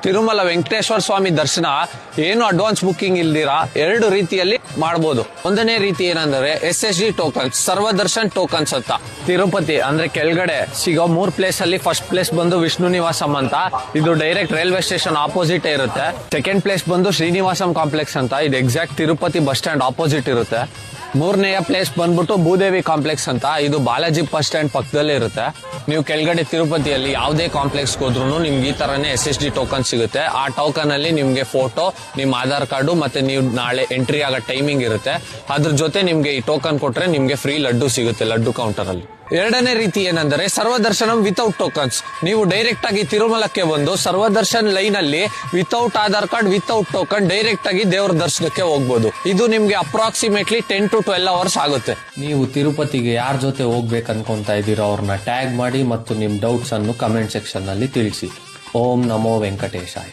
ತಿರುಮಲ ವೆಂಕಟೇಶ್ವರ ಸ್ವಾಮಿ ದರ್ಶನ ಏನು advance booking ಇಲ್ದಿರಾ 2 ರೀತಿಯಲ್ಲಿ ಮಾಡಬಹುದು. ಒಂದನೇ ರೀತಿ ಏನಂದ್ರೆ SSD ಟೋಕನ್ಸ್, ಸರ್ವದರ್ಶನ್ ಟೋಕನ್ಸ್ ಅಂತ. ತಿರುಪತಿ ಅಂದ್ರೆ ಕೆಳಗಡೆ ಸಿಗೋ 3 ಪ್ಲೇಸ್ ಅಲ್ಲಿ ಫಸ್ಟ್ ಪ್ಲೇಸ್ ಬಂದು ವಿಷ್ಣು ನಿವಾಸಂ ಅಂತ, ಇದು ಡೈರೆಕ್ಟ್ ರೈಲ್ವೆ ಸ್ಟೇಷನ್ ಆಪೋಸಿಟ್ ಇರುತ್ತೆ. ಸೆಕೆಂಡ್ ಪ್ಲೇಸ್ ಬಂದು ಶ್ರೀನಿವಾಸಂ ಕಾಂಪ್ಲೆಕ್ಸ್ ಅಂತ, ಇದು exact Tirupati bus stand opposite ಇರುತ್ತೆ. 3ನೇಯ ಪ್ಲೇಸ್ ಬಂದ್ಬಿಟ್ಟು ಭೂದೇವಿ ಕಾಂಪ್ಲೆಕ್ಸ್ ಅಂತ, ಇದು ಬಾಲಾಜಿ ಬಸ್ ಸ್ಟ್ಯಾಂಡ್ ಪಕ್ಕದಲ್ಲೇ ಇರುತ್ತೆ. ನೀವು ಕೆಳಗಡೆ ತಿರುಪತಿಯಲ್ಲಿ ಯಾವುದೇ ಕಾಂಪ್ಲೆಕ್ಸ್ ಹೋದ್ರು ನಿಮ್ಗೆ ಈ ತರನೇ SSD ಟೋಕನ್ ಸಿಗುತ್ತೆ. ಆ ಟೋಕನ್ ಅಲ್ಲಿ ನಿಮ್ಗೆ ಫೋಟೋ, ನಿಮ್ ಆಧಾರ್ ಕಾರ್ಡು ಮತ್ತೆ ನೀವು ನಾಳೆ ಎಂಟ್ರಿ ಆಗೋ ಟೈಮಿಂಗ್ ಇರುತ್ತೆ. ಅದ್ರ ಜೊತೆ ನಿಮ್ಗೆ ಈ ಟೋಕನ್ ಕೊಟ್ರೆ ನಿಮ್ಗೆ ಫ್ರೀ ಲಡ್ಡು ಸಿಗುತ್ತೆ ಲಡ್ಡು ಕೌಂಟರ್ ಅಲ್ಲಿ. 2ನೇ ರೀತಿ ಏನಂದ್ರೆ ಸರ್ವದರ್ಶನಂ ವಿತೌಟ್ ಟೋಕನ್ಸ್. ನೀವು ಡೈರೆಕ್ಟ್ ಆಗಿ ತಿರುಮಲಕ್ಕೆ ಬಂದು ಸರ್ವದರ್ಶನ್ ಲೈನ್ ಅಲ್ಲಿ without Aadhaar card, without token direct ಆಗಿ ದೇವರ ದರ್ಶನಕ್ಕೆ ಹೋಗ್ಬೋದು. ಇದು ನಿಮ್ಗೆ ಅಪ್ರಾಕ್ಸಿಮೇಟ್ಲಿ 10 to 12 ಅವರ್ಸ್ ಆಗುತ್ತೆ. ನೀವು ತಿರುಪತಿಗೆ ಯಾರ ಜೊತೆ ಹೋಗ್ಬೇಕು ಅನ್ಕೊಂತಾ ಇದ್ದೀರೋ ಅವ್ರನ್ನ ಟ್ಯಾಗ್ ಮಾಡಿ ಮತ್ತು ನಿಮ್ ಡೌಟ್ಸ್ ಅನ್ನು ಕಮೆಂಟ್ ಸೆಕ್ಷನ್ ನಲ್ಲಿ ತಿಳಿಸಿ. ಓಂ ನಮೋ ವೆಂಕಟೇಶಾಯ.